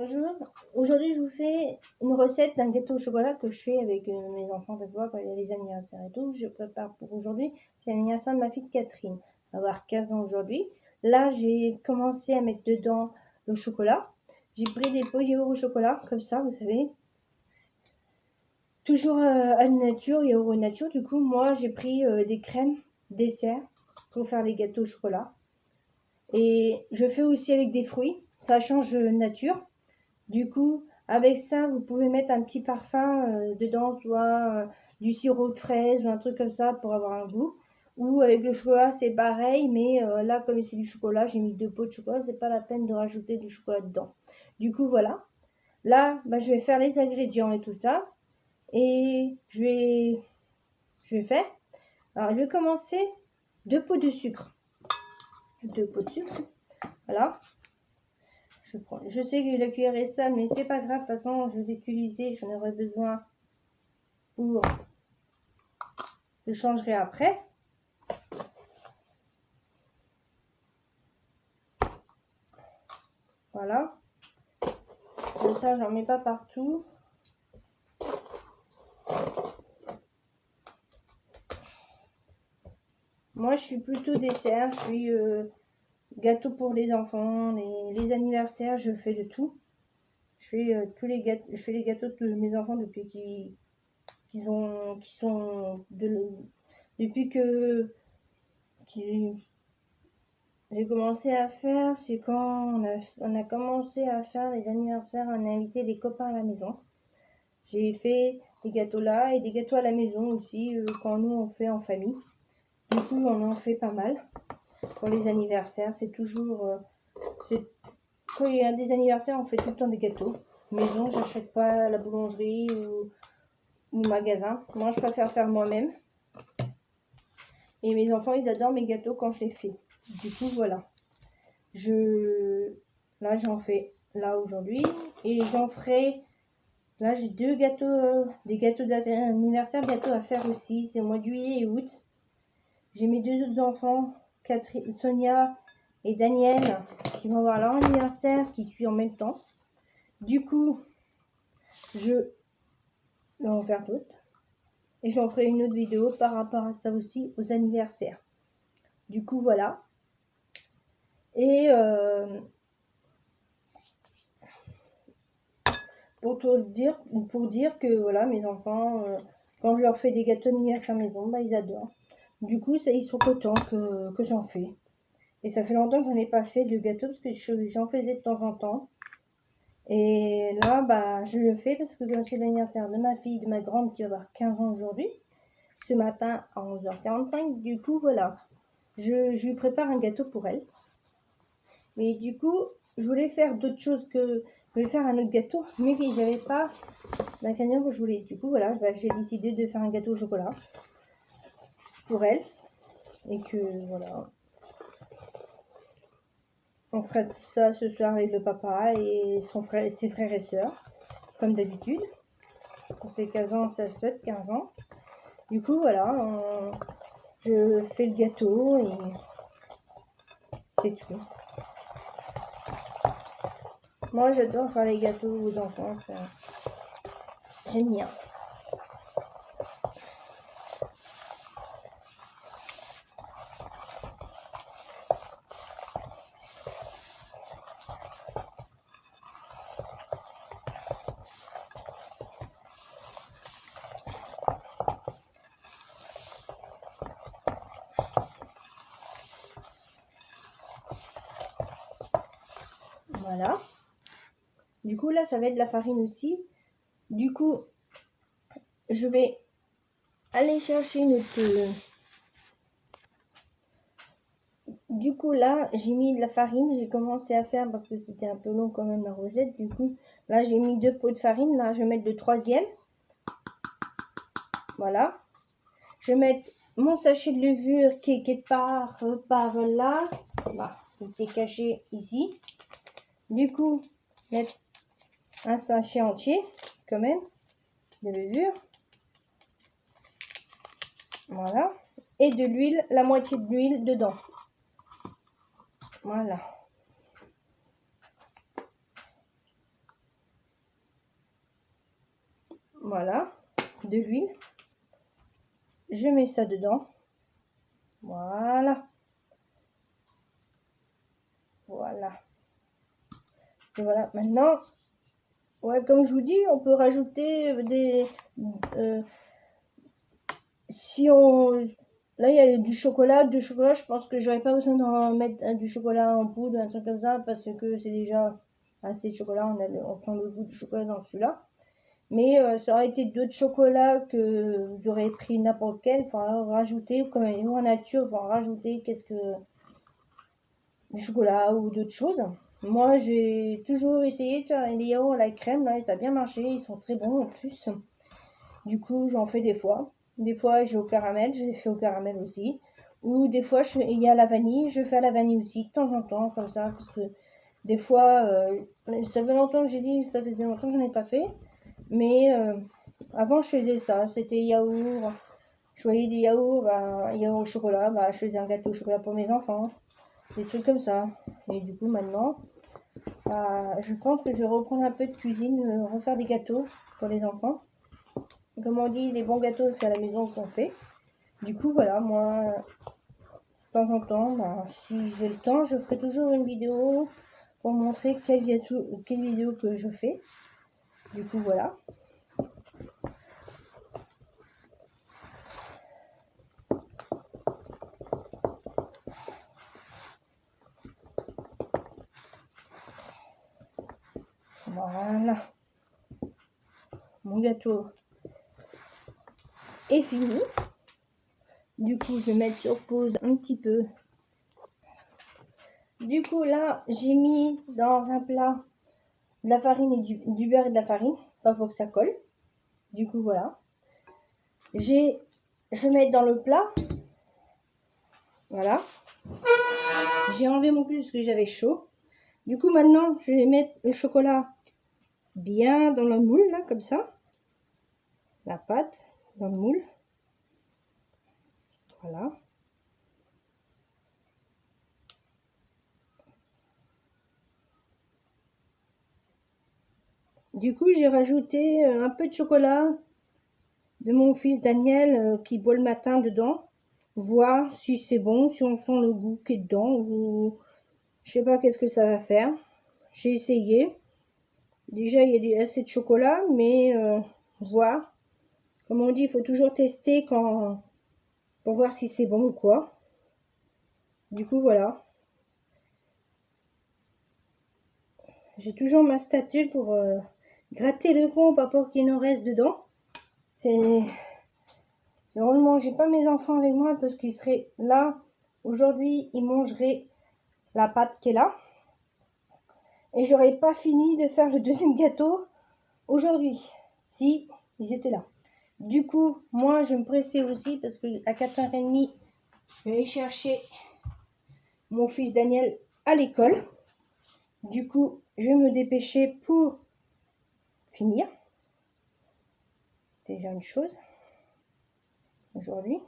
Bonjour, aujourd'hui je vous fais une recette d'un gâteau au chocolat que je fais avec mes enfants chaque fois quand il y a les anniversaires et tout. Je prépare pour aujourd'hui, c'est l'anniversaire de ma fille Catherine, elle va avoir 15 ans aujourd'hui. Là j'ai commencé à mettre dedans le chocolat. J'ai pris des pots yaourt au chocolat, comme ça vous savez. Toujours à nature, yaourt nature. Du coup moi j'ai pris des crèmes dessert pour faire les gâteaux au chocolat. Et je fais aussi avec des fruits, ça change nature. Du coup, avec ça, vous pouvez mettre un petit parfum dedans, soit du sirop de fraise ou un truc comme ça pour avoir un goût. Ou avec le chocolat, c'est pareil, mais là, comme c'est du chocolat, j'ai mis 2 pots de chocolat, c'est pas la peine de rajouter du chocolat dedans. Du coup, voilà. Là, je vais faire les ingrédients et tout ça. Et je vais faire. Alors, je vais commencer 2 pots de sucre. 2 pots de sucre. Voilà. Je sais que la cuillère est sale, mais c'est pas grave. De toute façon, je vais l'utiliser. J'en aurai besoin pour. Je changerai après. Voilà. Comme ça, j'en mets pas partout. Moi, je suis plutôt dessert. Je suis gâteau pour les enfants, les anniversaires. Je fais de tout. Je fais tous les gâteaux. Je fais les gâteaux de mes enfants depuis depuis que j'ai commencé à faire, c'est quand on a commencé à faire les anniversaires, on a invité des copains à la maison. J'ai fait des gâteaux là et des gâteaux à la maison aussi, quand nous on fait en famille. Du coup, on en fait pas mal pour les anniversaires. C'est toujours, quand il y a des anniversaires, on fait tout le temps des gâteaux. Maison, j'achète pas à la boulangerie ou magasin. Moi, je préfère faire moi-même. Et mes enfants, ils adorent mes gâteaux quand je les fais. Du coup, voilà. Là, j'en fais là aujourd'hui. Et j'en ferai. Là, j'ai 2 gâteaux, des gâteaux d'anniversaire bientôt à faire aussi. C'est au mois de juillet et août. J'ai mes 2 autres enfants, Catherine, Sonia et Daniel, qui vont avoir leur anniversaire qui suit en même temps. Du coup, je vais en faire d'autres. Et j'en ferai une autre vidéo par rapport à ça aussi, aux anniversaires. Du coup, voilà. Et pour dire que voilà, mes enfants, quand je leur fais des gâteaux d'anniversaire maison, ils adorent. Du coup, ils sont contents que j'en fais. Et ça fait longtemps que j'en ai pas fait de gâteau parce que j'en faisais de temps en temps. Et là, je le fais parce que c'est l'anniversaire de ma fille, de ma grande qui va avoir 15 ans aujourd'hui. Ce matin à 11h45. Du coup, voilà. Je lui prépare un gâteau pour elle. Mais du coup, je voulais faire d'autres choses que... Je voulais faire un autre gâteau, mais j'avais pas l'ingrédient que je voulais. Du coup, voilà, j'ai décidé de faire un gâteau au chocolat pour elle. Et que, voilà. On fera ça ce soir avec le papa et ses frères et sœurs, comme d'habitude. Pour ses 15 ans, ça souhaite 15 ans. Du coup, voilà, je fais le gâteau et c'est tout. Moi, j'adore faire les gâteaux aux enfants, j'aime bien. Voilà. Du coup, là, ça va être de la farine aussi. Du coup, je vais aller chercher une autre... Du coup, là, j'ai mis de la farine. J'ai commencé à faire parce que c'était un peu long quand même la recette. Du coup, là, j'ai mis 2 pots de farine. Là, je vais mettre le 3e. Voilà. Je vais mettre mon sachet de levure qui est quelque part par là. Bah, il est caché ici. Du coup, mettre un sachet entier quand même de levure. Voilà. Et de l'huile, la moitié de l'huile dedans. Voilà. Voilà, de l'huile. Je mets ça dedans. Voilà. Voilà. Et voilà, maintenant, ouais, comme je vous dis, on peut rajouter des... si on... Là, il y a du chocolat. Je pense que j'aurais pas besoin d'en mettre du chocolat en poudre, un truc comme ça, parce que c'est déjà assez de chocolat. On sent le goût du chocolat dans celui-là. Mais ça aurait été d'autres chocolats que j'aurais pris n'importe quel. Enfin, rajouter, comme ils ont en nature, enfin, rajouter du chocolat ou d'autres choses. Moi, j'ai toujours essayé de faire les yaourts à la crème, là, et ça a bien marché. Ils sont très bons en plus. Du coup, j'en fais des fois. Des fois, j'ai au caramel, je les fais au caramel aussi. Ou des fois, il y a la vanille, je fais à la vanille aussi, de temps en temps, comme ça, parce que des fois, ça fait longtemps que j'ai dit, ça faisait longtemps que je n'en ai pas fait. Mais avant, je faisais ça. C'était yaourt. Je voyais des yaourts, yaourt au chocolat. Bah, je faisais un gâteau au chocolat pour mes enfants. Des trucs comme ça. Et du coup, maintenant, je pense que je vais reprendre un peu de cuisine, refaire des gâteaux pour les enfants. Comme on dit, les bons gâteaux, c'est à la maison qu'on fait. Du coup, voilà, moi, de temps en temps, bah, si j'ai le temps, je ferai toujours une vidéo pour montrer quel vidéo que je fais. Du coup, voilà. Voilà. Mon gâteau est fini. Du coup, je vais mettre sur pause un petit peu. Du coup, là, j'ai mis dans un plat de la farine et du beurre et de la farine, pas pour que ça colle. Du coup, voilà. Je vais mettre dans le plat. Voilà. J'ai enlevé mon pull parce que j'avais chaud. Du coup, maintenant, je vais mettre le chocolat bien dans le moule, là, comme ça. La pâte dans le moule. Voilà. Du coup, j'ai rajouté un peu de chocolat de mon fils Daniel qui boit le matin dedans. Voir si c'est bon, si on sent le goût qui est dedans. Ou je sais pas qu'est-ce que ça va faire. J'ai essayé. Déjà, il y a assez de chocolat, mais voir. Comme on dit, il faut toujours tester pour voir si c'est bon ou quoi. Du coup, voilà. J'ai toujours ma statue pour gratter le fond, pas pour qu'il en reste dedans. C'est heureusement que j'ai pas mes enfants avec moi parce qu'ils seraient là. Aujourd'hui, ils mangeraient la pâte qui est là. Et j'aurais pas fini de faire le deuxième gâteau aujourd'hui, si ils étaient là. Du coup, moi, je me pressais aussi parce que à 4h30, je vais aller chercher mon fils Daniel à l'école. Du coup, je vais me dépêcher pour finir. Déjà une chose. Aujourd'hui.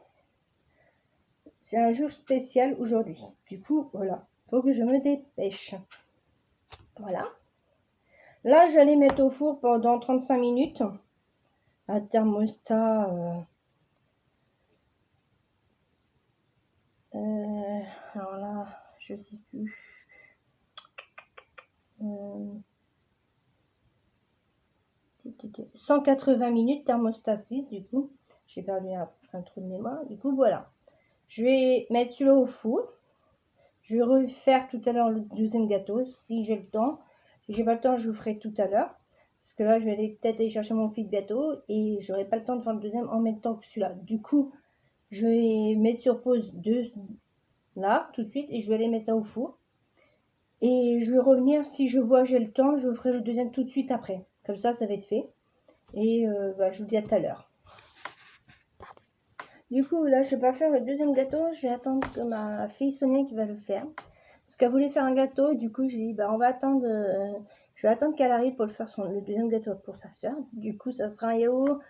C'est un jour spécial aujourd'hui. Du coup, voilà. Faut que je me dépêche. Voilà. Là, j'allais mettre au four pendant 35 minutes. Un thermostat. Alors là, je sais plus. 180 minutes, thermostat 6, du coup. J'ai perdu un trou de mémoire. Du coup, voilà. Je vais mettre celui-là au four. Je vais refaire tout à l'heure le deuxième gâteau, si j'ai le temps. Si j'ai pas le temps, je vous ferai tout à l'heure. Parce que là, je vais peut-être aller chercher mon fils gâteau et j'aurai pas le temps de faire le deuxième en même temps que celui-là. Du coup, je vais mettre sur pause là, tout de suite, et je vais aller mettre ça au four. Et je vais revenir, si je vois que j'ai le temps, je ferai le deuxième tout de suite après. Comme ça va être fait. Et je vous dis à tout à l'heure. Du coup, là, je vais pas faire le deuxième gâteau. Je vais attendre que ma fille Sonia qui va le faire. Parce qu'elle voulait faire un gâteau. Du coup, j'ai dit, on va attendre. Je vais attendre qu'elle arrive pour le faire le deuxième gâteau pour sa soeur. Du coup, ça sera un yaourt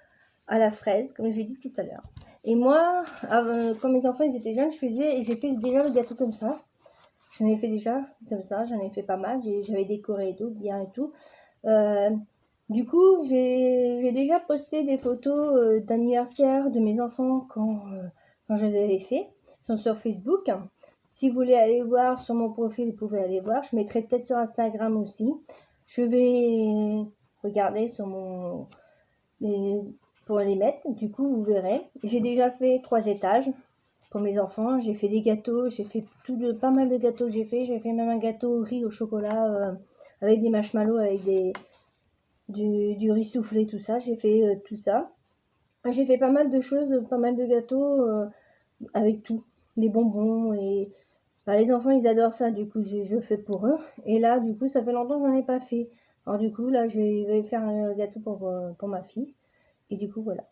à la fraise, comme j'ai dit tout à l'heure. Et moi, quand mes enfants ils étaient jeunes, j'ai fait déjà le gâteau comme ça. J'en ai fait déjà comme ça. J'en ai fait pas mal. J'avais décoré et tout, bien et tout. Du coup, j'ai déjà posté des photos d'anniversaire de mes enfants quand je les avais fait. Ils sont sur Facebook. Si vous voulez aller voir sur mon profil, vous pouvez aller voir. Je mettrai peut-être sur Instagram aussi. Je vais regarder sur les- pour les mettre. Du coup, vous verrez. J'ai déjà fait 3 étages pour mes enfants. J'ai fait des gâteaux. J'ai fait pas mal de gâteaux. J'ai fait même un gâteau au riz au chocolat avec des marshmallows, avec du riz soufflé, tout ça. J'ai fait tout ça. J'ai fait pas mal de choses, pas mal de gâteaux avec tout, des bonbons et bah, les enfants ils adorent ça. Du coup, je fais pour eux. Et là, du coup, ça fait longtemps que j'en ai pas fait. Alors du coup, là, je vais faire un gâteau pour ma fille. Et du coup, voilà.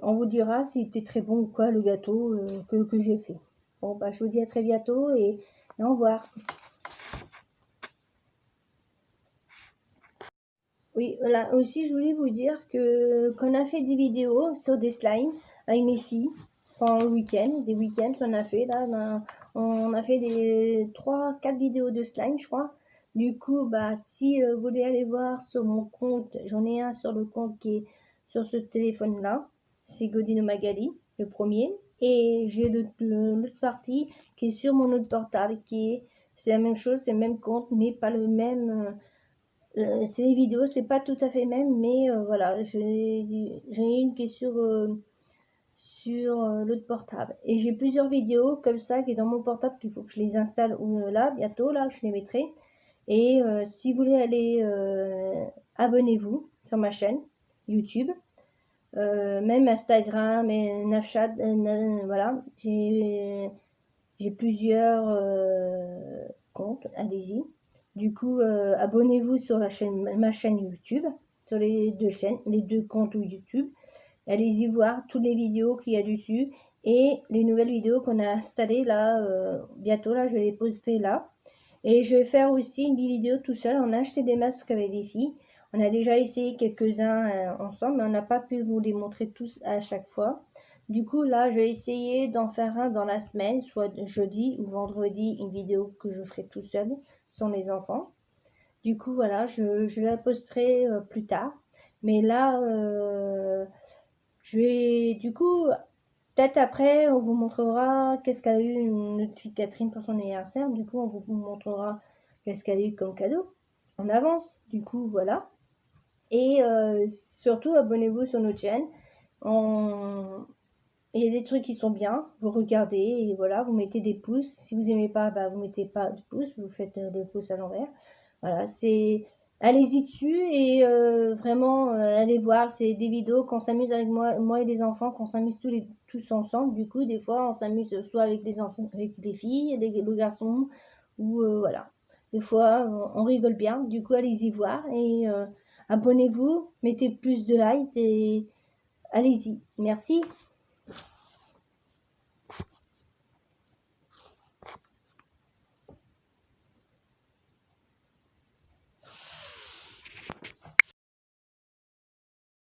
On vous dira si c'était très bon ou quoi le gâteau que j'ai fait. Bon, bah, je vous dis à très bientôt et au revoir. Oui, voilà. Aussi, je voulais vous dire que qu'on a fait des vidéos sur des slimes avec mes filles pendant le week-end, des week-ends qu'on a fait là. On a fait des 3, 4 vidéos de slime, je crois. Du coup, bah, si vous voulez aller voir sur mon compte, j'en ai un sur le compte qui est sur ce téléphone-là. C'est Godino Magali, le premier. Et j'ai l'autre partie qui est sur mon autre portable, c'est la même chose, c'est le même compte, mais pas le même. C'est des vidéos, c'est pas tout à fait même, mais voilà, j'ai une qui est sur l'autre portable. Et j'ai plusieurs vidéos comme ça qui est dans mon portable qu'il faut que je les installe là, bientôt, là, je les mettrai. Et si vous voulez aller, abonnez-vous sur ma chaîne YouTube, même Instagram et Snapchat, voilà, j'ai plusieurs comptes, allez-y. Du coup, abonnez-vous sur ma chaîne YouTube, sur les deux comptes YouTube. Allez-y voir toutes les vidéos qu'il y a dessus et les nouvelles vidéos qu'on a installées là, bientôt là, je vais les poster là. Et je vais faire aussi une vidéo tout seul. On a acheté des masques avec des filles. On a déjà essayé quelques-uns ensemble, mais on n'a pas pu vous les montrer tous à chaque fois. Du coup, là, je vais essayer d'en faire un dans la semaine, soit jeudi ou vendredi, une vidéo que je ferai tout seul sans les enfants. Du coup, voilà, je la posterai plus tard. Mais là, je vais, du coup, peut-être après, on vous montrera qu'est-ce qu'a eu notre fille Catherine pour son anniversaire. Du coup, on vous montrera qu'est-ce qu'elle a eu comme cadeau en avance. Du coup, voilà. Et surtout, abonnez-vous sur notre chaîne. On... Il y a des trucs qui sont bien. Vous regardez et voilà, vous mettez des pouces. Si vous aimez pas, bah, vous mettez pas de pouces. Vous faites des pouces à l'envers. Voilà, c'est... Allez-y dessus et vraiment, allez voir. C'est des vidéos qu'on s'amuse avec moi et les enfants, qu'on s'amuse tous ensemble. Du coup, des fois, on s'amuse soit avec des enfants, avec les filles, les garçons, ou voilà. Des fois, on rigole bien. Du coup, allez-y voir et abonnez-vous, mettez plus de likes et allez-y. Merci.